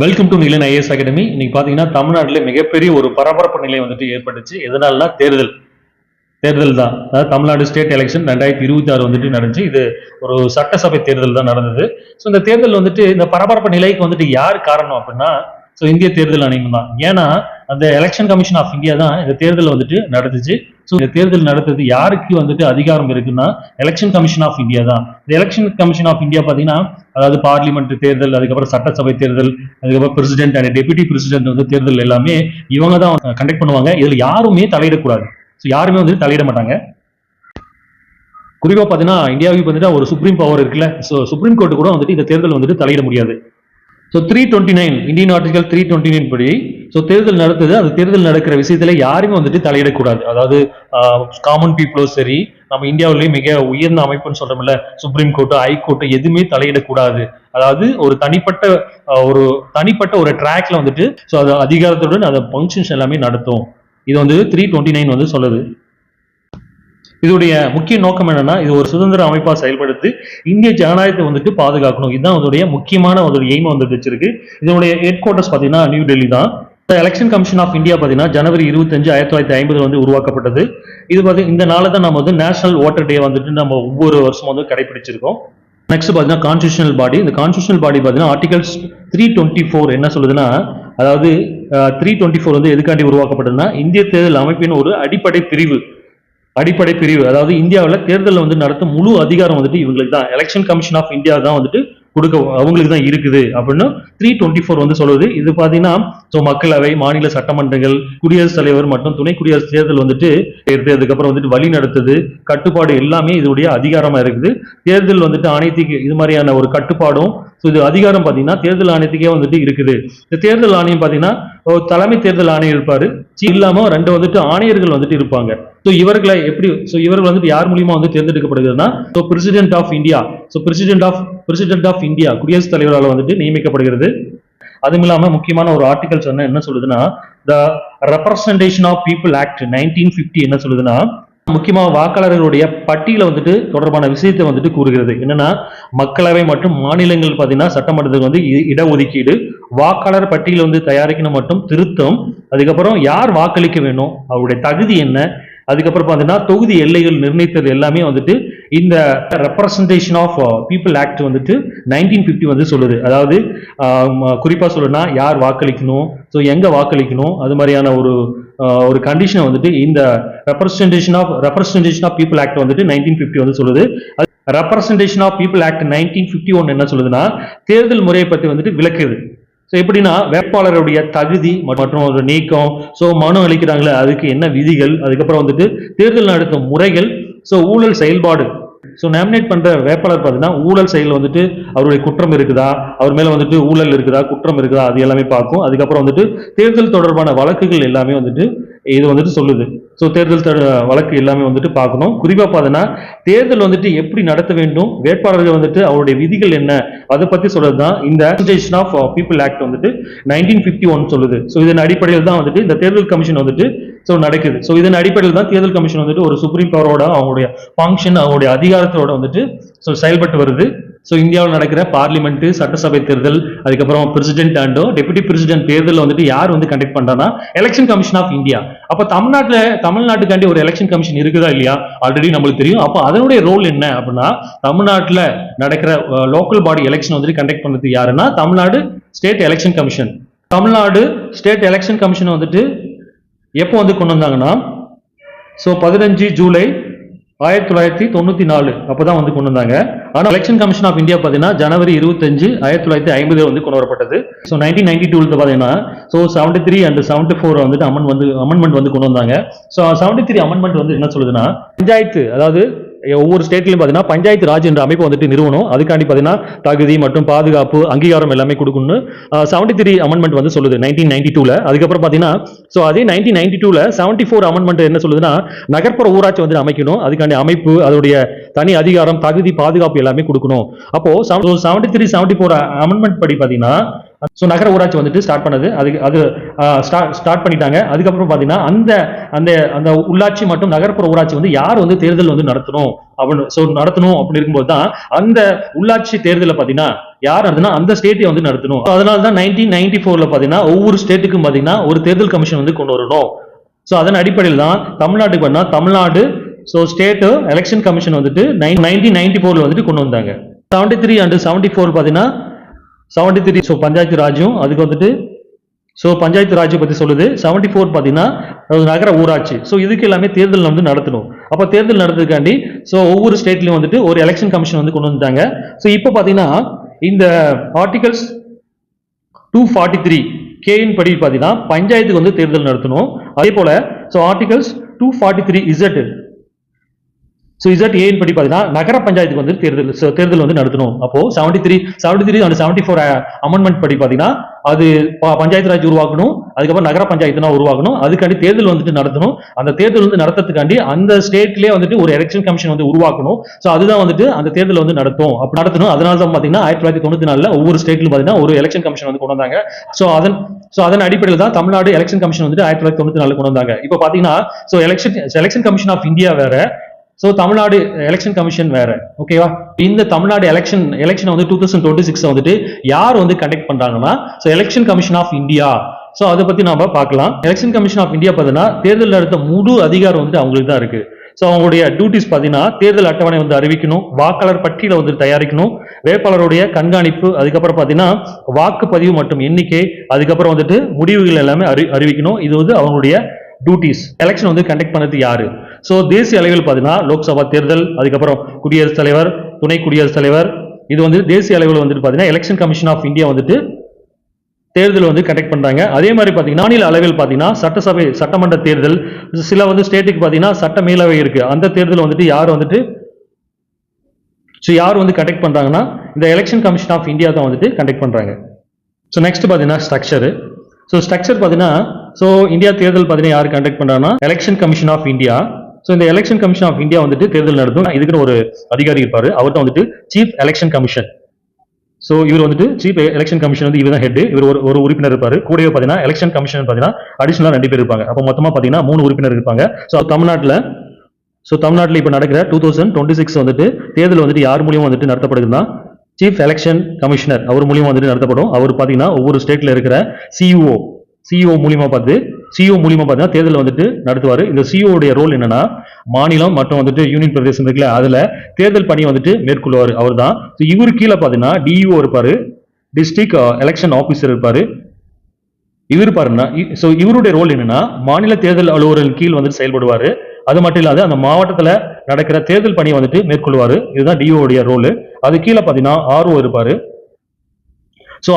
Welcome to Nilan IAS academy. இன்னைக்கு பாத்தீங்கன்னா தமிழ்நாட்டில் மிகப்பெரிய ஒரு பரபரப்பு நிலை வந்துட்டு ஏற்பட்டுச்சு. எதனாலனா தேர்தல் தான். அதாவது தமிழ்நாடு ஸ்டேட் எலெக்ஷன் 2026 வந்துட்டு நடந்துச்சு. இது ஒரு சட்டசபை தேர்தல் தான் நடந்தது. ஸோ இந்த தேர்தல் வந்துட்டு இந்த பரபரப்பு நிலைக்கு வந்துட்டு யார் காரணம் அப்படின்னா இந்திய தேர்தல் ஆணையம் தான். ஏன்னா அந்த எலெக்ஷன் கமிஷன் ஆஃப் இந்தியா தான் இந்த தேர்தல் வந்துட்டு நடந்துச்சு. ஸோ இந்த தேர்தல் நடத்துறது யாருக்கு வந்துட்டு அதிகாரம் இருக்குன்னா எலெக்ஷன் கமிஷன் ஆஃப் இந்தியா தான். இந்த எலெக்ஷன் கமிஷன் ஆஃப் இந்தியா பாத்தீங்கன்னா அதாவது பார்லிமெண்ட் தேர்தல், அதுக்கப்புறம் சட்டசபை தேர்தல், அதுக்கப்புறம் பிரசிடென்ட் அண்ட் டெபுட்டி பிரசிடென்ட் வந்து தேர்தல் எல்லாமே இவங்க தான் கண்டக்ட் பண்ணுவாங்க. இதுல யாருமே தலையிடக்கூடாது. ஸோ யாருமே வந்து தலையிட மாட்டாங்க. குறிப்பா பாத்தீங்கன்னா இந்தியாவுக்கு வந்துட்டு ஒரு சுப்ரீம் பவர் இருக்குல்ல. ஸோ சுப்ரீம் கோர்ட்டு கூட வந்துட்டு இந்த தேர்தல் வந்துட்டு தலையிட முடியாது. ஸோ 329 இந்தியன் ஆர்டிகல் 329 படி தேர்தல் நடத்துது. அது தேர்தல் நடக்கிற விஷயத்துல யாருமே வந்துட்டு தலையிடக்கூடாது. அதாவது காமன் பீப்புளும் சரி, நம்ம இந்தியாவிலேயே மிக உயர்ந்த அமைப்புன்னு சொல்றோம்ல, சுப்ரீம் கோர்ட்டு, ஹைகோர்ட்டு எதுவுமே தலையிடக்கூடாது. அதாவது ஒரு தனிப்பட்ட ஒரு ட்ராக்ல வந்துட்டு அது அதிகாரத்துடன் அந்த ஃபங்க்ஷன்ஸ் எல்லாமே நடத்தும். இது வந்து 329 வந்து சொல்லுது. இதோடைய முக்கிய நோக்கம் என்னன்னா, இது ஒரு சுதந்திர அமைப்பா செயல்படுத்தி இந்திய ஜனநாயகத்தை வந்துட்டு பாதுகாக்கணும். இதுதான் அதோடைய முக்கியமான ஒரு எய்ம் வந்துட்டு வச்சிருக்கு. இதனுடைய ஹெட் குவார்டர்ஸ் பாத்தீங்கன்னா நியூ டெல்லி தான். எலெக்ஷன் கமிஷன் ஆஃப் இந்தியா பாத்தீங்கன்னா ஜனவரி 25, 1950 வந்து உருவாக்கப்பட்டது. இது பாத்தீங்கன்னா இந்த நாளை தான் நம்ம வந்து நேஷனல் வாட்டர் டே வந்துட்டு நம்ம ஒவ்வொரு வருஷமும் வந்து கடைபிடிச்சிருக்கோம். நெக்ஸ்ட் பாத்தீங்கன்னா கான்ஸ்டிடியூஷனல் பாடி. இந்த கான்ஸ்டிடியூஷனல் பாடி பாத்தீங்கன்னா ஆர்டிகல்ஸ் 324 என்ன சொல்லுதுன்னா, அதாவது 324 வந்து எதுக்காண்டி உருவாக்கப்பட்டதுன்னா இந்திய தேர்தல் அமைப்பின் ஒரு அடிப்படை பிரிவு. அதாவது இந்தியாவில் தேர்தல் வந்து நடத்தும் முழு அதிகாரம் வந்துட்டு இவங்களுக்கு தான். எலெக்ஷன் கமிஷன் ஆஃப் இந்தியா தான் வந்துட்டு அவங்களுக்கு தான் இருக்குது அப்படின்னு 324 வந்து சொல்லுது. இது பாத்தீங்கன்னா மக்களவை, மாநில சட்டமன்றங்கள், குடியரசுத் தலைவர் மற்றும் துணை குடியரசு தேர்தல் வந்துட்டு அதுக்கப்புறம் வந்துட்டு வழி நடத்துது, கட்டுப்பாடு எல்லாமே இதோடைய அதிகாரமா இருக்குது. தேர்தல் வந்துட்டு ஆணையத்துக்கு இது மாதிரியான ஒரு கட்டுப்பாடும் இது அதிகாரம் பாத்தீங்கன்னா தேர்தல் ஆணையத்துக்கே வந்துட்டு இருக்குது. இந்த தேர்தல் ஆணையம் பாத்தீங்கன்னா தலைமை தேர்தல் ஆணையர் இருப்பாரு, இல்லாம 2 வந்துட்டு ஆணையர்கள் வந்துட்டு இருப்பாங்க. இவர்கள் வந்துட்டு யார் மூலியமா வந்து தேர்ந்தெடுக்கப்படுகிறதுனா president of India. President of India குடியரசுத் தலைவரால் வந்துட்டு நியமிக்கப்படுகிறது. அதுவும் இல்லாம முக்கியமான ஒரு ஆர்டிகல்ஸ் என்ன சொல்லுதுன்னா, the representation of people act 1950 என்ன சொல்லுதுன்னா, முக்கியமா வாக்காளர்களுடைய பட்டியல வந்துட்டு தொடர்பான விஷயத்தை வந்துட்டு கூறுகிறது. என்னன்னா மக்களவை மற்றும் மாநிலங்கள் பாத்தீங்கன்னா சட்டமன்றத்துக்கு வந்து இடஒதுக்கீடு, வாக்காளர் பட்டியல வந்து தயாரிக்கணும் மற்றும் திருத்தம், அதுக்கப்புறம் யார் வாக்களிக்க வேணும், அவருடைய தகுதி என்ன, அதுக்கப்புறம் பாத்தீங்கன்னா தொகுதி எல்லைகள் நிர்ணயித்தது எல்லாமே வந்துட்டு இந்த ரெப்ரசன்டேஷன் ஆஃப் பீப்புள் ஆக்ட் வந்துட்டு 1950 வந்து சொல்லுது. அதாவது குறிப்பா சொல்லணும்னா யார் வாக்களிக்கணும், எங்க வாக்களிக்கணும், அது மாதிரியான ஒரு கண்டிஷனை வந்துட்டு இந்த ரெப்ரசன்டேஷன் ஆஃப் பீப்புள் ஆக்ட் வந்துட்டு 1950 வந்து சொல்லுது. ரெப்ரசன்டேஷன் ஆஃப் பீப்புள் ஆக்ட் 1951 என்ன சொல்லுதுன்னா தேர்தல் முறையை பத்தி வந்துட்டு விளக்குது. எப்படின்னா வேட்பாளருடைய தகுதி மற்றும் ஒரு நீக்கம், மனு அளிக்கிறாங்களே அதுக்கு என்ன விதிகள், அதுக்கப்புறம் வந்துட்டு தேர்தல் நடத்தும் முறைகள், ஊழல் செயல்பாடு, நாமினேட் பண்ற வேட்பாளர் பாத்தீங்கன்னா ஊழல் செயல் வந்துட்டு அவருடைய குற்றம் இருக்குதா, அவர் மேல வந்துட்டு ஊழல் இருக்குதா, குற்றம் இருக்குதா, அது எல்லாமே பார்க்கும். அதுக்கப்புறம் வந்துட்டு தேர்தல் தொடர்பான வழக்குகள் எல்லாமே வந்துட்டு இது வந்துட்டு சொல்லுது. தேர்தல் வழக்கு எல்லாமே வந்துட்டு பார்க்கணும். குறிப்பா பாத்தீங்கன்னா தேர்தல் வந்துட்டு எப்படி நடத்த வேண்டும், வேட்பாளர்கள் வந்துட்டு அவருடைய விதிகள் என்ன, அதை பத்தி சொல்றதுதான் இந்த ரெப்ரசன்டேஷன் ஆஃப் பீப்புள் ஆக்ட் வந்துட்டு 1951 சொல்லுது. இதன் அடிப்படையில் தான் வந்துட்டு இந்த தேர்தல் கமிஷன் வந்துட்டு நடக்குது. இதன் அடிப்படையில் தான் தேர்தல் கமிஷன் வந்துட்டு ஒரு சுப்ரீம் பவரோட அவங்களுடைய ஃபங்க்ஷன், அவங்களுடைய அதிகாரத்தோட வந்துட்டு செயல்பட்டு வருது. இந்தியாவில் நடக்கிற பார்லிமெண்ட், சட்டசபை தேர்தல், அதுக்கப்புறம் பிரசிடென்ட் அண்ட் டெபுட்டி பிரசிடென்ட் தேர்தல் வந்துட்டு யார் வந்து கண்டக்ட் பண்றாங்கன்னா எலெக்ஷன் கமிஷன் ஆஃப் இந்தியா. அப்ப தமிழ்நாட்டுக்காண்டி ஒரு எலெக்ஷன் கமிஷன் இருக்குதா இல்லையா, ஆல்ரெடி நம்மளுக்கு தெரியும். அப்ப அதனுடைய ரோல் என்ன அப்படின்னா, தமிழ்நாட்டில் நடக்கிற லோக்கல் பாடி எலெக்ஷன் வந்துட்டு கண்டக்ட் பண்றது யாருன்னா Tamil Nadu state election commission. Tamil Nadu state election commission வந்துட்டு எப்போ வந்து கொண்டு வந்தாங்கன்னா 15 ஜூலை 1994 அப்பதான் வந்து கொண்டு வந்தாங்க. ஆனா எலெக்ஷன் கமிஷன் ஆஃப் இந்தியா பாத்தீங்கன்னா ஜனவரி 25, 1950 வந்து கொண்டு வரப்பட்டது. 1992 பாத்தீங்கன்னா 73 and 74 வந்துட்டு அமெண்ட்மெண்ட் வந்து கொண்டு வந்தாங்க. 73 அமெண்ட்மெண்ட் வந்து என்ன சொல்லுதுன்னா, பஞ்சாயத்து, அதாவது ஒவ்வொரு ஸ்டேட்லயும் பாத்தீங்கன்னா பஞ்சாயத்து ராஜ் என்ற அமைப்பு வந்துட்டு நிறுவனம், அதுக்காண்டி பாத்தீங்கன்னா தகுதி மற்றும் பாதுகாப்பு, அங்கீகாரம் எல்லாமே கொடுக்கணும்னு 73 அமெண்ட்மெண்ட் வந்து சொல்லுது 1992ல. அதுக்கப்புறம் பாத்தீங்கன்னா அதே 1992ல 74 அமெண்ட்மெண்ட் என்ன சொல்லுதுன்னா, நகர்ப்புற ஊராட்சி வந்து அமைக்கணும், அதுக்காண்டி அமைப்பு, அதோடைய தனி அதிகாரம், தகுதி, பாதுகாப்பு எல்லாமே கொடுக்கணும். அப்போ 73, 74 அமெண்ட்மெண்ட் படி பாத்தீங்கன்னா ஸோ நகர ஊராட்சி வந்துட்டு ஸ்டார்ட் பண்ணது, அது ஸ்டார்ட் பண்ணிட்டாங்க. அதுக்கப்புறம் பார்த்தீங்கன்னா அந்த அந்த அந்த உள்ளாட்சி மற்றும் நகர்ப்புற ஊராட்சி வந்து யார் வந்து தேர்தல் வந்து நடத்தணும் அப்படி இருக்கும்போது தான் அந்த உள்ளாட்சி தேர்தலை பார்த்தீங்கன்னா யார் நடத்தினா அந்த ஸ்டேட்டை வந்து நடத்தணும். அதனால தான் 1994 பார்த்தீங்கன்னா ஒவ்வொரு ஸ்டேட்டுக்கும் பார்த்தீங்கன்னா ஒரு தேர்தல் கமிஷன் வந்து கொண்டு வரணும். ஸோ அதன் அடிப்படையில் தான் தமிழ்நாட்டுக்கு பண்ணா தமிழ்நாடு ஸ்டேட் எலெக்ஷன் கமிஷன் வந்துட்டு 1994 வந்துட்டு கொண்டு வந்தாங்க. 73 அண்ட் 74 பார்த்தீங்கன்னா 73 பஞ்சாயத்து ராஜ்யம், அதுக்கு வந்துட்டு பஞ்சாயத்து ராஜ்யம் பத்தி சொல்லுது. 74 பார்த்தீங்கன்னா நகர ஊராட்சி. இதுக்கு எல்லாமே தேர்தல் வந்து நடத்தணும். அப்ப தேர்தல் நடத்துறதுக்காண்டி ஒவ்வொரு ஸ்டேட்லயும் வந்துட்டு ஒரு எலெக்ஷன் கமிஷன் வந்து கொண்டு வந்துட்டாங்க. இப்போ பார்த்தீங்கன்னா இந்த ஆர்டிகல்ஸ் 243 கேயின் படி பார்த்தீங்கன்னா பஞ்சாயத்துக்கு வந்து தேர்தல் நடத்தணும். அதே போல ஆர்டிகல்ஸ் 243 இசட் ஏன் படி பார்த்தீங்கன்னா நகர பஞ்சாயத்துக்கு வந்து தேர்தல் வந்து நடத்தணும். அப்போ 73 அண்ட் 74 அமெண்ட்மெண்ட் படி பார்த்தீங்கன்னா அது பஞ்சாயத்து ராஜ் உருவாக்கணும், அதுக்கப்புறம் நகர பஞ்சாயத்துனா உருவாக்கணும், அதுக்காண்டி தேர்தல் வந்துட்டு நடத்தணும். அந்த தேர்தல் வந்து நடத்துறதுக்காண்டி அந்த ஸ்டேட்லயே வந்துட்டு ஒரு எலெக்ஷன் கமிஷன் வந்து உருவாக்கணும். அதுதான் வந்துட்டு அந்த தேர்தல் வந்து நடத்தணும். அதனால தான் பார்த்தீங்கன்னா 1994 ஒவ்வொரு ஸ்டேட்லும் பார்த்தீங்கன்னா ஒரு எலெக்ஷன் கமிஷன் வந்து கொண்டு வந்தாங்க. அதன் அடிப்படையில் தான் தமிழ்நாடு எலெக்ஷன் கமிஷன் வந்துட்டு 1994 கொண்டு வந்தாங்க. இப்போ பார்த்தீங்கன்னா எலெக்ஷன் கமிஷன் ஆஃப் இந்தியா வேற, தமிழ்நாடு எலெக்ஷன் கமிஷன் வேற. ஓகேவா? இந்த தமிழ்நாடு எலெக்ஷன் வந்து 2026 வந்துட்டு யார் வந்து கண்டக்ட் பண்றாங்கன்னா எலெக்ஷன் கமிஷன் ஆஃப் இந்தியா. அதை பத்தி நாம பார்க்கலாம். எலெக்ஷன் கமிஷன் ஆஃப் இந்தியா பார்த்தீங்கன்னா தேர்தல் நடத்த முழு அதிகாரம் வந்து அவங்களுக்கு தான் இருக்கு. அவங்களுடைய டியூட்டிஸ் பார்த்தீங்கன்னா தேர்தல் அட்டவணை வந்து அறிவிக்கணும், வாக்காளர் பட்டியலை வந்து தயாரிக்கணும், வேட்பாளருடைய கண்காணிப்பு, அதுக்கப்புறம் பார்த்தீங்கன்னா வாக்குப்பதிவு மற்றும் எண்ணிக்கை, அதுக்கப்புறம் வந்துட்டு முடிவுகள் எல்லாமே அறிவிக்கணும். இது வந்து அவங்களுடைய டியூட்டிஸ். எலெக்ஷன் வந்து கண்டக்ட் பண்ணது யாரு? தேசிய அளவில் பார்த்தீங்கன்னா லோக்சபா தேர்தல், அதுக்கப்புறம் குடியரசுத் தலைவர், துணை குடியரசுத் தலைவர், இது வந்து தேசிய அளவில் வந்துட்டு பார்த்தீங்கன்னா எலெக்ஷன் கமிஷன் ஆஃப் இந்தியா வந்துட்டு தேர்தல் வந்து கண்டக்ட் பண்றாங்க. அதே மாதிரி பார்த்தீங்கன்னா மாநில அளவில் பார்த்தீங்கன்னா சட்டமன்ற தேர்தல், சில வந்து ஸ்டேட்டுக்கு பார்த்தீங்கன்னா சட்ட மேலவை இருக்கு, அந்த தேர்தல் வந்துட்டு யார் வந்து கண்டக்ட் பண்றாங்கன்னா இந்த எலெக்ஷன் கமிஷன் ஆஃப் இந்தியா தான் வந்துட்டு கண்டக்ட் பண்றாங்க. நெக்ஸ்ட் பார்த்தீங்கன்னா ஸ்ட்ரக்சர் பார்த்தீங்கன்னா இந்தியா தேர்தல் பார்த்தீங்கன்னா யார் கண்டக்ட் பண்றாங்கன்னா எலெக்ஷன் கமிஷன் ஆஃப் இந்தியா. இந்த எலெக்ஷன் கமிஷன் ஆஃப் இந்தியா வந்துட்டு தேர்தல் நடத்தும். இதுக்கு ஒரு அதிகாரி இருப்பாரு, அவர் தான் வந்துட்டு சீஃப் எலெக்ஷன் கமிஷன். இவர் வந்துட்டு சீஃப் எலெக்ஷன் கமிஷன் வந்து இவர் தான் ஹெட். இவர் ஒரு உறுப்பினர் இருப்பாரு. கூடவே பார்த்தீங்கன்னா எலெக்ஷன் கமிஷன் பார்த்தீங்கன்னா அடிஷனலா 2 பேர் இருப்பாங்க. அப்போ மொத்தமா பார்த்தீங்கன்னா 3 உறுப்பினர் இருப்பாங்க. தமிழ்நாட்டில் இப்போ நடக்கிற 2026 வந்துட்டு தேர்தல் வந்துட்டு யார் மூலியமா வந்துட்டு நடத்தப்படுதுன்னா சீஃப் எலெக்ஷன் கமிஷனர் அவர் மூலியமா வந்துட்டு நடத்தப்படும். அவர் பார்த்தீங்கன்னா ஒவ்வொரு ஸ்டேட்ல இருக்கிற சிஇஓ மூலியமா பார்த்தீங்கன்னா தேர்தல் வந்துட்டு நடத்துவாரு. இந்த சிஇஓ உடைய ரோல் என்னன்னா மாநிலம் மற்றும் வந்துட்டு யூனியன் பிரதேசம் இருக்குல்ல, அதுல தேர்தல் பணி வந்துட்டு மேற்கொள்வார் அவர் தான். இவரு கீழே பார்த்தீங்கன்னா டிஇஓ இருப்பாரு, டிஸ்ட்ரிக்ட் எலெக்ஷன் ஆபீசர் இருப்பாரு. இவர் பாருன்னா இவருடைய ரோல் என்னன்னா மாநில தேர்தல் அலுவலர்கள் கீழ் வந்துட்டு செயல்படுவாரு. அது மட்டும் இல்லாத அந்த மாவட்டத்துல நடக்கிற தேர்தல் பணியை வந்துட்டு மேற்கொள்வாரு. இதுதான் டிஓ உடைய ரோல். அது கீழே பார்த்தீங்கன்னா ஆர்ஓ இருப்பாரு.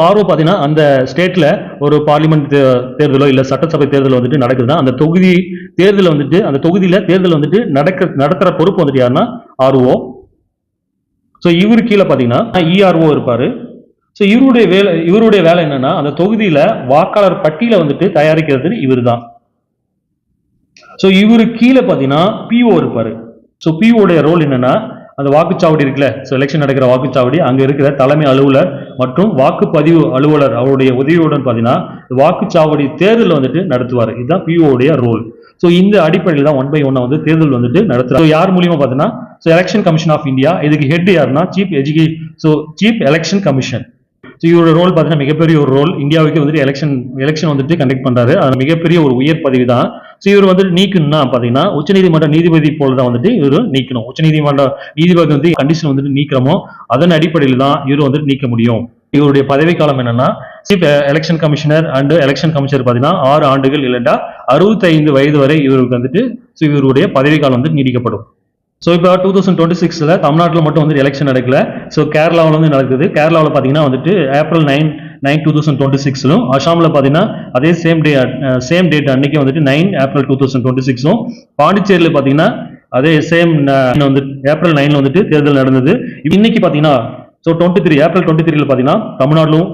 ஆர்ஓ பார்த்தீங்கன்னா அந்த ஸ்டேட்ல ஒரு பார்லிமெண்ட் தேர்தலோ இல்ல சட்டசபை தேர்தல் வந்துட்டு நடக்குதுன்னா அந்த தொகுதி தேர்தல் வந்துட்டு அந்த தொகுதியில தேர்தல் வந்துட்டு நடத்துற பொறுப்பு வந்துட்டு யாருன்னா ஆர்ஓ. இவரு கீழே பார்த்தீங்கன்னா இஆர்ஓ இருப்பாரு. இவருடைய வேலை என்னன்னா அந்த தொகுதியில வாக்காளர் பட்டியலை வந்துட்டு தயாரிக்கிறது இவர் தான். இவரு கீழே பார்த்தீங்கன்னா பிஓ இருப்பாரு. பிஓடைய ரோல் என்னன்னா அந்த வாக்குச்சாவடி இருக்குல்ல, எலெக்ஷன் நடக்கிற வாக்குச்சாவடி, அங்க இருக்கிற தலைமை அலுவலர் மற்றும் வாக்குப்பதிவு அலுவலர் அவருடைய உதவியுடன் பார்த்தீங்கன்னா வாக்குச்சாவடி தேர்தல் வந்துட்டு நடத்துவார். இதுதான் பிஓ உடைய ரோல். இந்த அடிப்படையில் தான் 1 by 1 வந்து தேர்தல் வந்துட்டு நடத்துறாங்க. யார் மூலியமா பார்த்தீங்கன்னா எலெக்ஷன் கமிஷன் ஆஃப் இந்தியா. இதுக்கு ஹெட் யாருன்னா சீஃப் எலெக்ஷன் கமிஷன். இவரோட ரோல் பார்த்தீங்கன்னா மிகப்பெரிய ஒரு ரோல். இந்தியாவுக்கு வந்துட்டு எலெக்ஷன் வந்துட்டு கண்டக்ட் பண்றாரு. அது மிகப்பெரிய ஒரு உயர் பதவி தான். இவர் வந்துட்டு நீக்கணும்னா பாத்தீங்கன்னா உச்சநீதிமன்ற நீதிபதி போலதான் வந்துட்டு இவர் நீக்கணும். உச்சநீதிமன்ற நீதிபதி வந்து கண்டிஷன் வந்துட்டு நீக்கிறோமோ அதன் அடிப்படையில் தான் இவர் வந்துட்டு நீக்க முடியும். இவருடைய பதவி காலம் என்னன்னா chief election commissioner and election commissioner பாத்தீங்கன்னா 6 ஆண்டுகள் இல்லைன்னா 65 வயது வரை இவருக்கு வந்துட்டு இவருடைய பதவி காலம் வந்து நீடிக்கப்படும். இப்போ 2026 தமிழ்நாட்டில் மட்டும் வந்து எலெக்ஷன் நடக்கல. கேரளாவில் வந்து நடக்குது. கேரளாவில் பார்த்தீங்கன்னா வந்துட்டு April 9, 2026 அசாமில் பார்த்தீங்கன்னா அதே சேம் டேட் அன்னைக்கு வந்துட்டு 9 April 2026 பாண்டிச்சேரியில் பார்த்தீங்கன்னா அதே சேம் வந்து April 9 வந்துட்டு தேர்தல் நடந்தது. இன்னைக்கு பார்த்தீங்கன்னா April 23 பார்த்தீங்கன்னா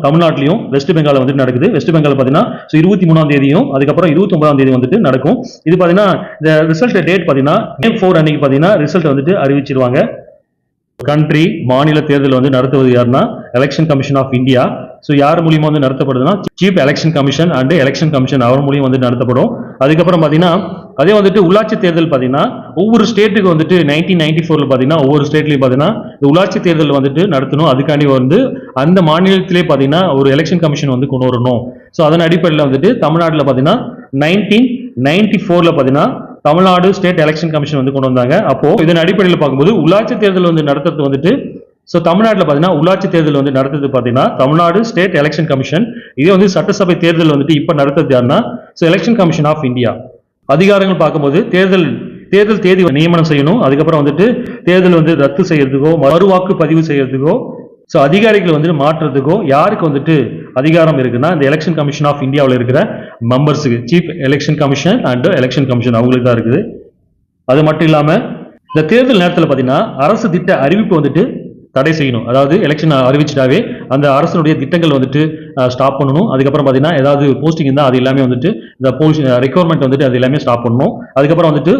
தமிழ்நாட்டிலையும் வெஸ்ட் பெங்கால் வந்துட்டு நடக்குது. வெஸ்ட் பெங்கால் பார்த்தீங்கன்னா 23ஆம் தேதியும் அதுக்கப்புறம் 29ஆம் தேதி வந்துட்டு நடக்கும். இது பார்த்தீங்கன்னா இந்த ரிசல்ட் டேட் பார்த்தீங்கன்னா May 4 அன்னைக்கு பார்த்தீங்கன்னா ரிசல்ட் வந்துட்டு அறிவிச்சிருவாங்க. கண்ட்ரி மாநில தேர்தல் வந்து நடத்துவது யாருன்னா election commission of India. So யார் மூலியமா வந்து நடத்தப்படுதுன்னா chief election commission and election commission அவர் மூலியம் வந்து நடத்தப்படும். அதுக்கப்புறம் பார்த்தீங்கன்னா அதே வந்துட்டு உள்ளாட்சி தேர்தல் பார்த்தீங்கன்னா ஒவ்வொரு ஸ்டேட்டுக்கு வந்துட்டு 1994 பார்த்தீங்கன்னா ஒவ்வொரு ஸ்டேட்லையும் பார்த்தீங்கன்னா இந்த உள்ளாட்சி தேர்தல் வந்துட்டு நடத்தணும். அதுக்காண்டி வந்து அந்த மாநிலத்திலே பார்த்தீங்கன்னா ஒரு எலெக்ஷன் கமிஷன் வந்து கொண்டு வரணும். ஸோ அதன் அடிப்படையில் வந்துட்டு தமிழ்நாட்டில் பார்த்தீங்கன்னா 1994 பார்த்தீங்கன்னா தமிழ்நாடு ஸ்டேட் எலெக்ஷன் கமிஷன் வந்து கொண்டு வந்தாங்க. அப்போ இதன் அடிப்படையில் பார்க்கும்போது உள்ளாட்சி தேர்தல் வந்து நடத்துறது வந்துட்டு ஸோ தமிழ்நாட்டில் பார்த்தீங்கன்னா உள்ளாட்சி தேர்தல் வந்து நடத்துறது பார்த்தீங்கன்னா தமிழ்நாடு ஸ்டேட் எலெக்ஷன் கமிஷன். இதே வந்து சட்டசபை தேர்தல் வந்துட்டு இப்போ நடத்துறது யாருன்னா so election commission of India. அதிகாரங்கள் பார்க்கும்போது தேர்தல் தேதி நியமனம் செய்யணும். அதுக்கப்புறம் வந்துட்டு தேர்தல் வந்து ரத்து செய்யறதுக்கோ மறுவாக்கு பதிவு செய்யறதுக்கோ ஸோ அதிகாரிகள் வந்துட்டு மாற்றுறதுக்கோ யாருக்கு வந்துட்டு அதிகாரம் இருக்குன்னா இந்த எலெக்ஷன் கமிஷன் ஆஃப் இந்தியாவில் இருக்கிற மெம்பர்ஸுக்கு chief election commission and election commission அவங்களுக்கு தான் இருக்குது. அது மட்டும் இல்லாமல் இந்த தேர்தல் நேரத்தில் பார்த்தீங்கன்னா அரசு திட்ட அறிவிப்பு வந்துட்டு தடை செய்யணும். அதாவது எலெக்ஷன் அறிவிச்சிட்டாவே அந்த அரசனுடைய திட்டங்கள் வந்துட்டு ஸ்டாப் பண்ணணும். அதுக்கப்புறம் பார்த்தீங்கன்னா ஏதாவது போஸ்டிங் இருந்தால் அது எல்லாமே வந்துட்டு இந்த ரெக்யர்மெண்ட் வந்துட்டு அது எல்லாமே ஸ்டாப் பண்ணணும். அதுக்கப்புறம் வந்துட்டு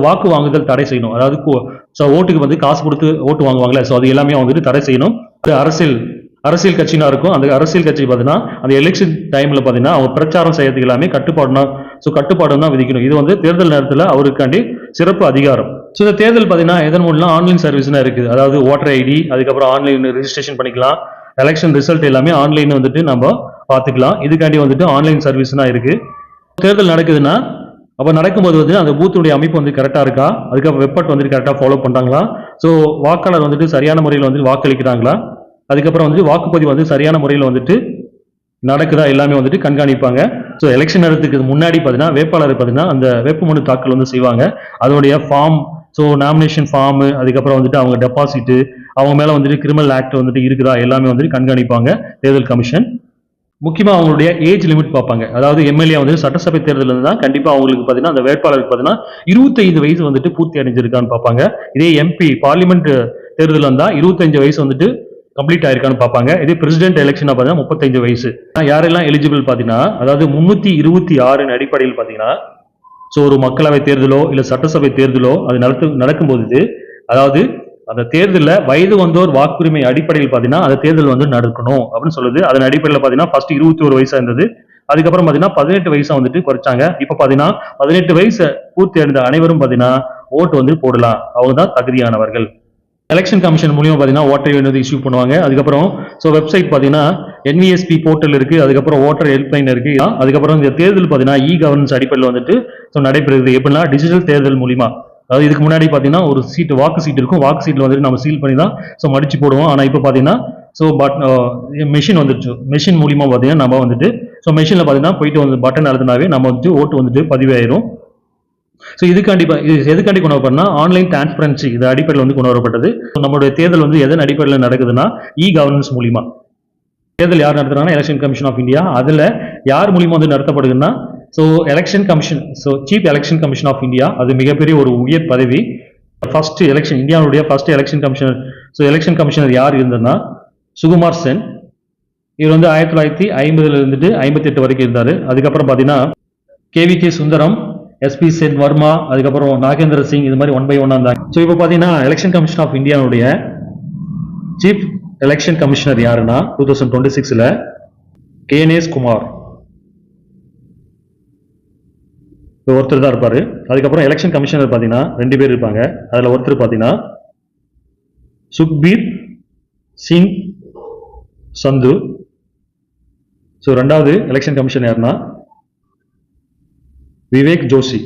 வாக்கு வாங்குதல் தடை செய்யணும். அதாவது ஓட்டுக்கு வந்து காசு கொடுத்து ஓட்டு வாங்குவாங்களே ஸோ அது எல்லாமே வந்துட்டு தடை செய்யணும். அரசியல் கட்சினா இருக்கும். அந்த அரசியல் கட்சி பார்த்தீங்கன்னா அந்த எலெக்ஷன் டைம்ல பார்த்தீங்கன்னா அவங்க பிரச்சாரம் செய்யறதுக்கு எல்லாமே கட்டுப்பாடு தான் விதிக்கணும். இது வந்து தேர்தல் நேரத்தில் அவருக்காண்டி சிறப்பு அதிகாரம். ஸோ இந்த தேர்தல் பார்த்தீங்கன்னா எதன் மூலம் ஆன்லைன் சர்வீஸ்னா இருக்குது. அதாவது ஓட்டர் ஐடி அதுக்கப்புறம் ஆன்லைன் ரெஜிஸ்ட்ரேஷன் பண்ணிக்கலாம். எலெக்ஷன் ரிசல்ட் எல்லாமே ஆன்லைன் வந்துட்டு நம்ம பார்த்துக்கலாம். இதுக்காண்டி வந்துட்டு ஆன்லைன் சர்வீஸ்னா இருக்கு. தேர்தல் நடக்குதுன்னா அப்போ நடக்கும்போது வந்து அந்த பூத்துடைய அமைப்பு வந்து கரெக்டாக இருக்கா, அதுக்கப்புறம் வெப்பட் வந்துட்டு கரெக்டாக ஃபாலோ பண்ணுறாங்களா, ஸோ வாக்காளர் வந்துட்டு சரியான முறையில் வந்து வாக்களிக்கிறாங்களா, அதுக்கப்புறம் வந்து வாக்குப்பதிவு வந்து சரியான முறையில் வந்துட்டு நடக்குதா எல்லாமே வந்துட்டு கண்காணிப்பாங்க. ஸோ எலெக்ஷன் நேரத்துக்கு முன்னாடி பார்த்தீங்கன்னா வேட்பாளர் பார்த்தீங்கன்னா அந்த வேட்புமனு தாக்கல் வந்து செய்வாங்க. அதோடைய ஃபார்ம் ஸோ நாமினேஷன் ஃபார்மு அதுக்கப்புறம் வந்துட்டு அவங்க டெபாசிட்டு அவங்க மேலே வந்துட்டு கிரிமினல் ஆக்ட் வந்துட்டு இருக்குதா எல்லாமே வந்துட்டு கண்காணிப்பாங்க தேர்தல் கமிஷன். முக்கியமாக அவங்களுடைய ஏஜ் லிமிட் பார்ப்பாங்க. அதாவது எம்எல்ஏ வந்து சட்டசபை தேர்தலில் தான் கண்டிப்பாக அவங்களுக்கு பார்த்தீங்கன்னா அந்த வேட்பாளருக்கு பார்த்தீங்கன்னா 25 வயசு வந்துட்டு பூர்த்தி அடைஞ்சிருக்கான்னு பார்ப்பாங்க. இதே எம்பி பார்லிமெண்ட் தேர்தல் வந்தால் 25 வயசு வந்துட்டு கம்ப்ளீட் ஆயிருக்கான்னு பார்ப்பாங்க. இதே பிரசிடென்ட் எலெக்ஷனா பார்த்தீங்கன்னா 35 வயசு. யாரெல்லாம் எலிஜிபிள் பார்த்தீங்கன்னா அதாவது 326 அடிப்படையில் பார்த்தீங்கன்னா ஸோ ஒரு மக்களவை தேர்தலோ இல்லை சட்டசபை தேர்தலோ அது நடக்கும்போது அதாவது அந்த தேர்தலில் வயது வந்தோர் வாக்குரிமை அடிப்படையில் பார்த்தீங்கன்னா அந்த தேர்தல் வந்து நடக்கணும் அப்படின்னு சொல்லுது. அதன் அடிப்படையில் பார்த்தீங்கன்னா ஃபர்ஸ்ட் 21 வயசா இருந்தது. அதுக்கப்புறம் பார்த்தீங்கன்னா 18 வயசா வந்துட்டு குறைச்சாங்க. இப்போ பார்த்தீங்கன்னா 18 வயசு பூர்த்தி அடைந்த அனைவரும் பார்த்தீங்கன்னா ஓட்டு வந்து போடலாம். அவங்க தான் தகுதியானவர்கள். எலெக்ஷன் கமிஷன் மூலியமா பார்த்தீங்கன்னா ஓட்டர் ஐடி வந்து இஷ்யூ பண்ணுவாங்க. அதுக்கப்புறம் ஸோ வெப்சைட் பார்த்தீங்கன்னா NVSP போர்ட்டல் இருக்கு. அதுக்கப்புறம் ஓட்டர் ஹெல்ப்லைன் இருக்கு. அதுக்கப்புறம் இந்த தேர்தல் பார்த்தீங்கன்னா கவர்னன்ஸ் அடிப்படையில் வந்துட்டு ஸோ நடைபெறுது. எப்படின்னா டிஜிட்டல் தேர்தல் மூலியமா. அதாவது இதுக்கு முன்னாடி பார்த்தீங்கன்னா ஒரு சீட்டு வாக்கு சீட் இருக்கும். வாக்கு சீட்டில் வந்துட்டு நம்ம சீல் பண்ணி தான் ஸோ மடிச்சு போடுவோம். ஆனால் இப்போ பார்த்தீங்கன்னா ஸோ மெஷின் வந்துருச்சு. மெஷின் மூலியமா பார்த்தீங்கன்னா நம்ம வந்துட்டு ஸோ மெஷினில் பார்த்தீங்கன்னா போயிட்டு வந்து பட்டன் அழுத்தினாவே நம்ம வந்துட்டு ஓட்டு வந்துட்டு பதிவாயிரும். ஸோ எதுக்காண்டி கொண்டு வரப்படனா ஆன்லைன் டிரான்ஸ்பரன்சி இது அடிப்படையில் வந்து கொண்டு வரப்பட்டது. நம்மளுடைய தேர்தல் வந்து எதன் அடிப்படையில் நடக்குதுன்னா கவர்னன்ஸ் மூலியமா. தேர்தல் யார் நடத்துறாங்கன்னா எலெக்ஷன் கமிஷன் ஆஃப் இந்தியா. அதுல யார் மூலியமா வந்து நடத்தப்படுதுன்னா so election commission so chief election commission of India. அது மிகப்பெரிய ஒரு உயர் பதவி. ஃபர்ஸ்ட் எலெக்ஷன் இந்தியாவுடைய first election commissioner. So election commissioner யார் இருந்ததுன்னா சுகுமார் சென். இவர் வந்து 1950 இருந்துட்டு 58 வரைக்கும் இருந்தாரு. அதுக்கப்புறம் பார்த்தீங்கன்னா KVK சுந்தரம், SP சென் வர்மா, அதுக்கப்புறம் நாகேந்திர சிங் இது மாதிரி 1 by 1 இருந்தாங்க. ஸோ இப்போ பார்த்தீங்கன்னா எலெக்ஷன் கமிஷன் ஆஃப் இந்தியாவுடைய சீஃப் எலெக்ஷன் கமிஷனர் யாருன்னா 2026ல KNS குமார் ஒருத்தர் தான் இருப்பாரு. அதுக்கப்புறம் எலெக்ஷன் கமிஷனர் பார்த்தீங்கன்னா 2 பேர் இருப்பாங்க. அதில் ஒருத்தர் பார்த்தீங்கன்னா சுக்பீர் சிங் சந்து. ஸோ 2வது எலெக்ஷன் கமிஷன் யாருன்னா விவேக் ஜோஷி.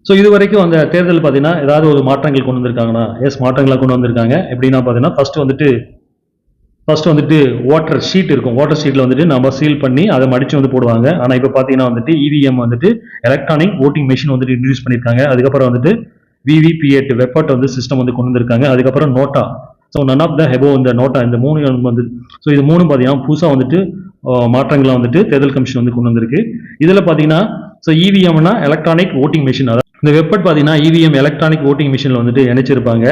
ஸோ இது வரைக்கும் அந்த தேர்தல் பார்த்தீங்கன்னா ஏதாவது ஒரு மாற்றங்கள் கொண்டு வந்திருக்காங்கன்னா மாற்றங்களை கொண்டு வந்திருக்காங்க. எப்படின்னா பார்த்தீங்கன்னா ஃபர்ஸ்ட் வந்துட்டு ஓட்டர் ஷீட் இருக்கும். ஓட்டர் ஷீட்டில் வந்துட்டு நம்ம சீல் பண்ணி அதை மடிச்சு வந்து போடுவாங்க. ஆனால் இப்போ பார்த்தீங்கன்னா வந்துட்டு EVM வந்துட்டு எலக்ட்ரானிக் ஓட்டிங் மிஷின் வந்துட்டு இன்ட்ரடியூஸ் பண்ணியிருக்காங்க. அதுக்கப்புறம் வந்துட்டு VVPAT வெப்பட் வந்து சிஸ்டம் வந்து கொண்டு வந்திருக்காங்க. அதுக்கப்புறம் NOTA. So none of the above இந்த நோட்டா இந்த 3 வந்து ஸோ இது 3 பார்த்தீங்கன்னா புதுசாக வந்துட்டு மாற்றங்களை வந்துட்டு தேர்தல் கமிஷன் வந்து கொண்டு வந்திருக்கு. இதில் பார்த்தீங்கன்னா ஸோ EVMனா எலக்ட்ரானிக் ஓட்டிங் மிஷின். அதாவது இந்த வெப்பட் பார்த்தீங்கன்னா EVM எலக்ட்ரானிக் ஓட்டிங் மிஷினில் வந்துட்டு இணைச்சிருப்பாங்க.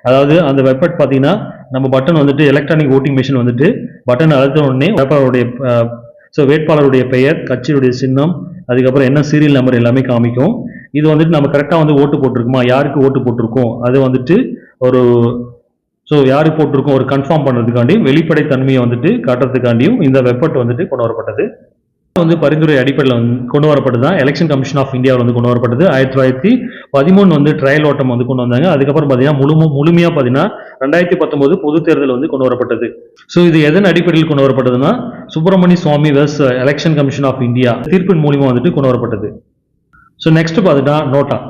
அதாவது அந்த வெப்பட் பார்த்தீங்கன்னா நம்ம பட்டன் வந்துட்டு எலக்ட்ரானிக் ஓட்டிங் மிஷின் வந்துட்டு பட்டன் அழுத்த உடனே வேட்பாளருடைய பெயர், கட்சியுடைய சின்னம், அதுக்கப்புறம் என்ன சீரியல் நம்பர் எல்லாமே காமிக்கும். இது வந்துட்டு நம்ம கரெக்டாக வந்து ஓட்டு போட்டிருக்குமா, யாருக்கு ஓட்டு போட்டிருக்கோம் அது வந்துட்டு ஒரு ஸோ யாரு போட்டிருக்கோம் ஒரு கன்ஃபார்ம் பண்ணுறதுக்காண்டி வெளிப்படை தன்மையை வந்துட்டு காட்டுறதுக்காண்டியும் இந்த வெப்பட் வந்துட்டு கொண்டு வரப்பட்டது. வந்து பரிந்துரை அடிப்படையில் வந்து கொண்டு வரப்பட்டது தான் எலெக்ஷன் கமிஷன் ஆஃப் இந்தியாவில் வந்து கொண்டு வரப்பட்டது. 1913 வந்து ட்ரையல் ஓட்டம் வந்து கொண்டு வந்தாங்க. அதுக்கப்புறம் பார்த்தீங்கன்னா முழுமையாக பார்த்தீங்கன்னா 2019 பொது தேர்தல் வந்து கொண்டு வரப்பட்டது. ஸோ இது எதன் அடிப்படையில் கொண்டு வரப்பட்டதுன்னா Subramanian Swamy vs election commission of India தீர்ப்பின் மூலியமா வந்துட்டு கொண்டு வரப்பட்டது. ஸோ நெக்ஸ்ட் பார்த்துட்டா NOTA.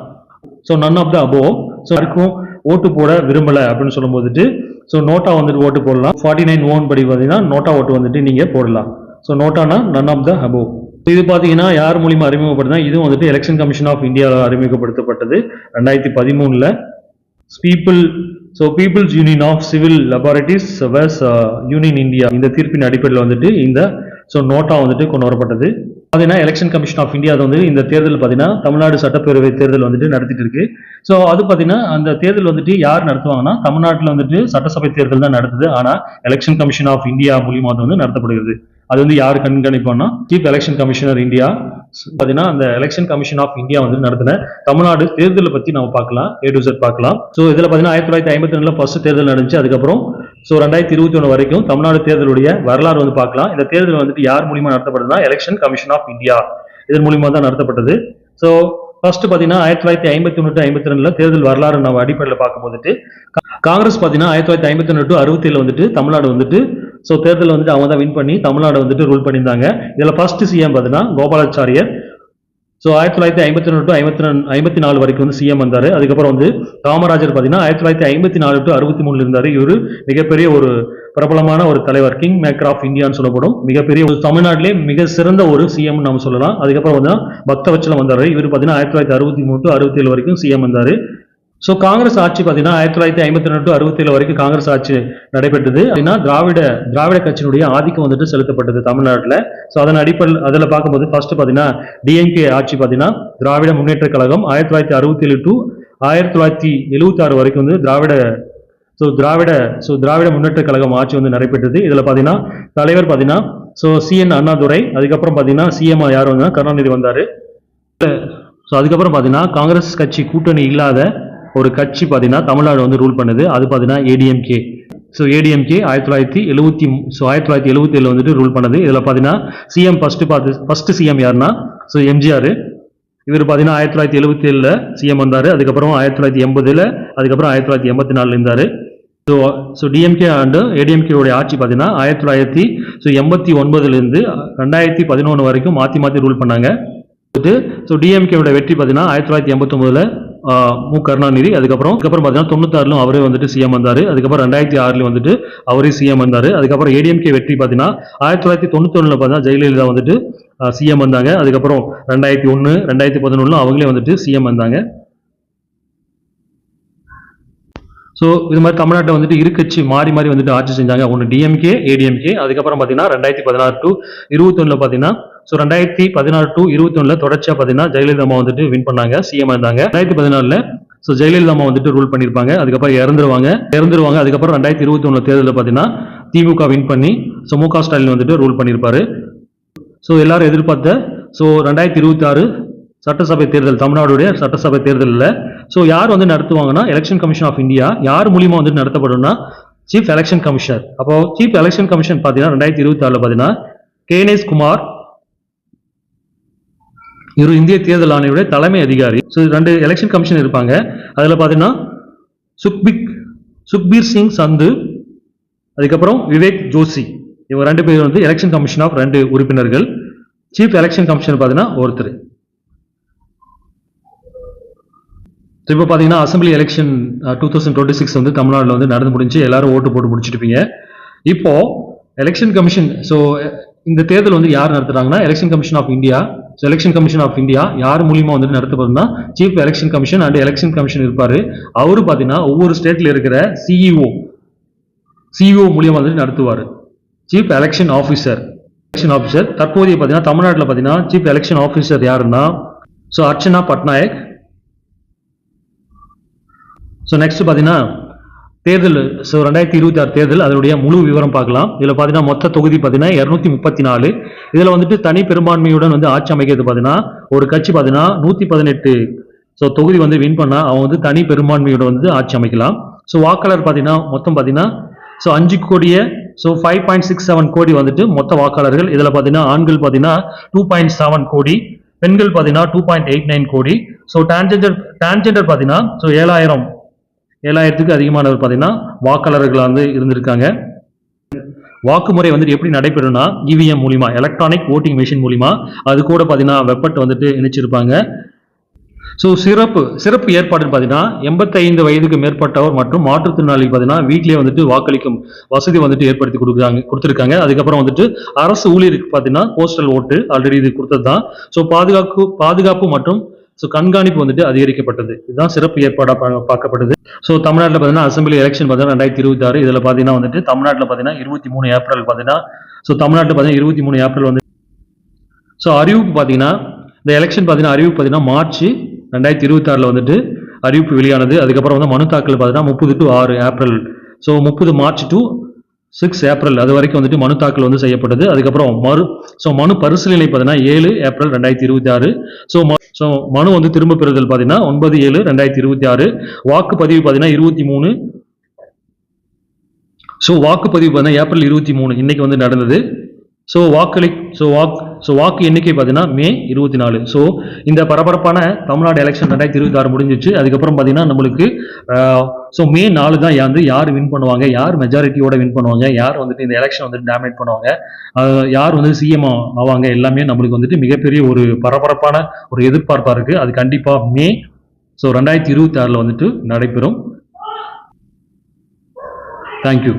So none of the above. So யாருக்கும் ஓட்டு போட விரும்பல அப்படின்னு சொல்லும் போதுட்டு ஸோ நோட்டா வந்துட்டு ஓட்டு போடலாம். 49 ஓன் படி பார்த்தீங்கன்னா நோட்டா ஓட்டு வந்துட்டு நீங்க போடலாம். ஸோ நோட்டானா நன் ஆஃப் த அபோவ். இது பார்த்தீங்கன்னா யார் மூலியமா அறிமுகப்படுத்தினா இதுவும் வந்துட்டு எலெக்ஷன் கமிஷன் ஆஃப் இந்தியாவில் அறிமுகப்படுத்தப்பட்டது 2013. People people's union of civil liberties vs union India இந்த தீர்ப்பின் அடிப்படையில் வந்துட்டு இந்த நோட்டா வந்துட்டு கொண்டு வரப்பட்டது. பார்த்தீங்கன்னா எலெக்ஷன் கமிஷன் ஆஃப் இந்தியா வந்து இந்த தேர்தல் பார்த்தீங்கன்னா தமிழ்நாடு சட்டப்பேரவை தேர்தல் வந்துட்டு நடத்திட்டு இருக்கு. ஸோ அது பார்த்தீங்கன்னா அந்த தேர்தல் வந்துட்டு யார் நடத்துவாங்கன்னா தமிழ்நாட்டில் வந்துட்டு சட்டசபை தேர்தல் தான் நடத்துது. ஆனால் எலெக்ஷன் கமிஷன் ஆஃப் இந்தியா மூலியமாக வந்து நடத்தப்படுகிறது. அது வந்து யார் கண்காணிப்பான்னா சீஃப் எலெக்ஷன் கமிஷனர் இந்தியா. பார்த்தீங்கன்னா அந்த எலெக்ஷன் கமிஷன் ஆஃப் இந்தியா வந்து நடத்தின தமிழ்நாடு தேர்தலை பற்றி நம்ம பார்க்கலாம், A to Z பார்க்கலாம். ஸோ இதில் பார்த்தீங்கன்னா 1952 ஃபர்ஸ்ட் தேர்தல் நடந்துச்சு. அதுக்கப்புறம் 2021 வரைக்கும் தமிழ்நாடு தேர்தலுடைய வரலாறு வந்து பார்க்கலாம். இந்த தேர்தல் வந்துட்டு யார் மூலியமா நடத்தப்படுதுன்னா எலெக்ஷன் கமிஷன் ஆஃப் இந்தியா இதன் மூலியமா தான் நடத்தப்பட்டது. ஸோ ஃபர்ஸ்ட் பார்த்தீங்கன்னா 1951-52 தேர்தல் வரலாறு நம்ம அடிப்படையில் பார்க்கும்போது காங்கிரஸ் பார்த்தீங்கன்னா 1951 to 67 வந்துட்டு தமிழ்நாடு வந்துட்டு தேர்தல் வந்துட்டு அவங்க தான் வின் பண்ணி தமிழ்நாடு வந்துட்டு ரூல் பண்ணியிருந்தாங்க. இதில் ஃபர்ஸ்ட் சிஎம் பார்த்தீங்கன்னா கோபாலாச்சாரியர். 1952 to 54 வரைக்கும் வந்து சிஎம் வந்தாரு. அதுக்கப்புறம் வந்து காமராஜர் பார்த்தீங்கன்னா 1954 to 63 இருந்தாரு. இவரு மிகப்பெரிய ஒரு பிரபலமான ஒரு தலைவர், கிங் மேக்கர் ஆஃப் இந்தியான்னு சொல்லப்படும் மிகப்பெரிய ஒரு தமிழ்நாட்டிலே மிக சிறந்த ஒரு சிஎம் நம்ம சொல்லலாம். அதுக்கப்புறம் வந்து பக்தவச்சலம் வந்தாரு. இவர் பார்த்தீங்கன்னா 1963 to 67 வரைக்கும் சிஎம் வந்தாரு. ஸோ காங்கிரஸ் ஆட்சி பார்த்தீங்கன்னா 1952 to 67 வரைக்கும் காங்கிரஸ் ஆட்சி நடைபெற்றது. அப்படின்னா திராவிட கட்சியினுடைய ஆதிக்கம் வந்துட்டு செலுத்தப்பட்டது தமிழ்நாட்டில். ஸோ அதன் அடிப்படையில் அதில் பார்க்கும்போது ஃபர்ஸ்ட் பார்த்தீங்கன்னா டிஎம்கே ஆட்சி பார்த்தீங்கன்னா திராவிட முன்னேற்ற கழகம் 1967 to 1976 வரைக்கும் வந்து திராவிட முன்னேற்ற கழகம் ஆட்சி வந்து நடைபெற்றது. இதில் பார்த்தீங்கன்னா தலைவர் பார்த்தீங்கன்னா சிஎன் அண்ணாதுரை. அதுக்கப்புறம் பார்த்தீங்கன்னா சிஎம் யார் வந்து கருணாநிதி வந்தார். ஸோ அதுக்கப்புறம் பார்த்தீங்கன்னா காங்கிரஸ் கட்சி கூட்டணி இல்லாத ஒரு கட்சி பார்த்தீங்கன்னா தமிழ்நாடு வந்து ரூல் பண்ணுது. அது பார்த்தீங்கன்னா ஏடிஎம்கே. ஸோ ஏடிஎம்கே 1977 வந்துட்டு ரூல் பண்ணது. இதில் பார்த்தீங்கன்னா சிஎம் ஃபர்ஸ்ட் சிஎம் யாருன்னா எம்ஜிஆர். இவர் பார்த்தீங்கன்னா 1977 சிஎம் வந்தார். அதுக்கப்புறம் 1980, அதுக்கப்புறம் 1984 இருந்தார். ஸோ டிஎம்கே அண்ட் ஏடிஎம்கேவுடைய ஆட்சி பார்த்தீங்கன்னா 1989 2011 வரைக்கும் மாற்றி ரூல் பண்ணாங்க. ஸோ டிஎம்கேவோட வெற்றி பார்த்தீங்கன்னா 1989 மு கருணாநிதி. அதுக்கப்புறம் பார்த்தீங்கன்னா 96 அவரே வந்துட்டு சிஎம் வந்தார். அதுக்கப்புறம் 2006 வந்துட்டு அவரே சிஎம் வந்தார். அதுக்கப்புறம் ஏடிஎம்கே வெற்றி பார்த்தீங்கன்னா 1991 பார்த்தீங்கன்னா ஜெயலலிதா வந்துட்டு சிஎம் வந்தாங்க. அதுக்கப்புறம் 2001 2011 அவங்களே வந்துட்டு சிஎம் வந்தாங்க. ஸோ இது மாதிரி தமிழ்நாட்டை வந்துட்டு இரு கட்சி மாறி வந்துட்டு ஆட்சி செஞ்சாங்க. ஒன்று டிஎம்கே ஏடிஎம்கே. அதுக்கப்புறம் பார்த்தீங்கன்னா 2016 to 21 பார்த்தீங்கன்னா 2016 to 21 தொடர்ச்சியாக பார்த்தீங்கன்னா ஜெயலலிதா அம்மா வந்துட்டு வின் பண்ணாங்க, சிஎம் இருந்தாங்க. 2014 ஜெயலலிதா அம்மா வந்துட்டு ரூல் பண்ணியிருப்பாங்க. அதுக்கப்புறம் இறந்துருவாங்க. அதுக்கப்புறம் 2021 தேர்தலில் பார்த்தீங்கன்னா திமுக வின் பண்ணி மு க ஸ்டாலின் வந்துட்டு ரூல் பண்ணியிருப்பாரு. ஸோ எல்லாரும் எதிர்பார்த்த 2026 சட்டசபை தேர்தல் தமிழ்நாடுடைய சட்டசபை தேர்தலில் யார் வந்து நடத்துவாங்கன்னா எலெக்ஷன் கமிஷன் ஆஃப் இந்தியா. யார் மூலியமா வந்து நடத்தப்படும்னா சீஃப் எலெக்ஷன் கமிஷனர். அப்போ சீஃப் எலெக்ஷன் கமிஷன் பார்த்தீங்கன்னா 2026 பார்த்தீங்கன்னா கேனேஷ் குமார். இவர் இந்திய தேர்தல் ஆணையுடைய தலைமை அதிகாரி. ஸோ 2 எலெக்ஷன் கமிஷன் இருப்பாங்க. அதில் பார்த்தீங்கன்னா சுக்பீர் சிங் சந்து, அதுக்கப்புறம் விவேக் ஜோஷி. இவங்க 2 பேர் வந்து எலெக்ஷன் கமிஷன் ஆஃப் 2 உறுப்பினர்கள். சீஃப் எலெக்ஷன் கமிஷனர் பார்த்தீங்கன்னா ஒருத்தர். இப்போ பார்த்தீங்கன்னா அசம்பிளி எலெக்ஷன் 2026 வந்து தமிழ்நாட்டில் வந்து நடந்து முடிஞ்சு எல்லாரும் ஓட்டு போட்டு முடிச்சிருப்பீங்க. இப்போ எலெக்ஷன் கமிஷன் இந்த தேர்தல் வந்து யார் நடத்துறாங்கன்னா election commission of India. Election commission of India யார் மூலியமா வந்துட்டு நடத்தப்படுதுன்னா chief election commission and election commission இருப்பாரு. அவரு பார்த்தீங்கன்னா ஒவ்வொரு ஸ்டேட்ல இருக்கிற சிஇஓ மூலியமா வந்துட்டு நடத்துவார். Chief election officer. தற்போதைய பார்த்தீங்கன்னா தமிழ்நாட்டில் பார்த்தீங்கன்னா சீஃப் எலெக்ஷன் ஆஃபீஸர் யாருன்னா அர்ச்சனா பட்நாயக். நெக்ஸ்ட் பார்த்தீங்கன்னா தேர்தல் 2026 தேர்தல் அதனுடைய முழு விவரம் பார்க்கலாம். இதில் பார்த்தீங்கன்னா மொத்த தொகுதி பார்த்தீங்கன்னா 234. இதில் வந்துட்டு தனி பெரும்பான்மையுடன் வந்து ஆட்சி அமைக்கிறது பார்த்தீங்கன்னா ஒரு கட்சி பார்த்தீங்கன்னா 118 தொகுதி வந்து வின் பண்ணா அவங்க வந்து தனி பெரும்பான்மையுடன் வந்து ஆட்சி அமைக்கலாம். ஸோ வாக்காளர் பார்த்தீங்கன்னா மொத்தம் பார்த்தீங்கன்னா ஸோ 5 கோடியே ஸோ 5.67 கோடி வந்துட்டு மொத்த வாக்காளர்கள். இதில் பார்த்தீங்கன்னா ஆண்கள் பார்த்தீங்கன்னா 2.7 கோடி, பெண்கள் பார்த்தீங்கன்னா 2.89 கோடி. ஸோ டிரான்ஸ்ஜெண்டர் பார்த்தீங்கன்னா ஸோ 7,000த்துக்கு அதிகமானவர் பார்த்தீங்கன்னா வாக்காளர்கள் வந்து இருந்திருக்காங்க. வாக்குமுறை வந்துட்டு எப்படி நடைபெறும்னா இவிஎம் மூலிமா, எலக்ட்ரானிக் ஓட்டிங் மிஷின் மூலிமா, அது கூட பார்த்தீங்கன்னா வெப்பட் வந்துட்டு இணைச்சிருப்பாங்க. ஸோ சிறப்பு ஏற்பாடுன்னு பார்த்தீங்கன்னா 85 வயதுக்கு மேற்பட்டவர் மற்றும் மாற்றுத்திறனாளி பார்த்தீங்கன்னா வீட்டிலேயே வந்துட்டு வாக்களிக்கும் வசதி வந்துட்டு ஏற்படுத்தி கொடுத்துருக்காங்க. அதுக்கப்புறம் வந்துட்டு அரசு ஊழியருக்கு பார்த்தீங்கன்னா போஸ்டல் ஓட்டு ஆல்ரெடி இது கொடுத்தது தான். ஸோ பாதுகாப்பு மற்றும் ஸோ கண்காணிப்பு வந்துட்டு அதிகரிக்கப்பட்டது. இதுதான் சிறப்பு ஏற்பாடாக பார்க்கப்படுது. ஸோ தமிழ்நாட்டில் பார்த்தீங்கன்னா அசம்பிளி எலெக்ஷன் பார்த்தீங்கன்னா 2026. இதில் பார்த்தீங்கன்னா வந்துட்டு தமிழ்நாட்டில் பார்த்தீங்கன்னா 23 ஏப்ரல் பார்த்தீங்கன்னா ஸோ தமிழ்நாட்டில் பார்த்தீங்கன்னா 23 ஏப்ரல் வந்து ஸோ அறிவிப்பு பார்த்தீங்கன்னா இந்த எலெக்ஷன் பார்த்தீங்கன்னா அறிவிப்பு பார்த்தீங்கன்னா மார்ச் 2026 வந்துட்டு அறிவிப்பு வெளியானது. அதுக்கப்புறம் வந்து மனு தாக்கல் பார்த்தீங்கன்னா 30 to 6 April. So 30 March to 6 April அது வரைக்கும் வந்துட்டு மனு தாக்கல் வந்து செய்யப்பட்டது. அதுக்கப்புறம் மனு பரிசீலனை பார்த்தீங்கன்னா 7 ஏப்ரல் 2026. ஸோ மனு வந்து திரும்ப பெறுதல் பார்த்தீங்கன்னா 9/7/2026. வாக்குப்பதிவு பார்த்தீங்கன்னா 23. ஸோ வாக்குப்பதிவு பார்த்தீங்கன்னா ஏப்ரல் 23 இன்னைக்கு வந்து நடந்தது. ஸோ வாக்கு எண்ணிக்கை பார்த்தீங்கன்னா மே 24. ஸோ இந்த பரபரப்பான தமிழ்நாடு எலெக்ஷன் 2026 முடிஞ்சிச்சு. அதுக்கப்புறம் பார்த்தீங்கன்னா நம்மளுக்கு ஸோ மே 4 தான் யார் வின் பண்ணுவாங்க, யார் மெஜாரிட்டியோட வின் பண்ணுவாங்க, யார் வந்துட்டு இந்த எலெக்ஷன் வந்துட்டு டாமினேட் பண்ணுவாங்க, யார் வந்து சிஎம் ஆவாங்க, எல்லாமே நம்மளுக்கு வந்துட்டு மிகப்பெரிய ஒரு பரபரப்பான ஒரு எதிர்பார்ப்பா இருக்கு. அது கண்டிப்பா மே 2026 வந்துட்டு நடைபெறும். தேங்க்யூ.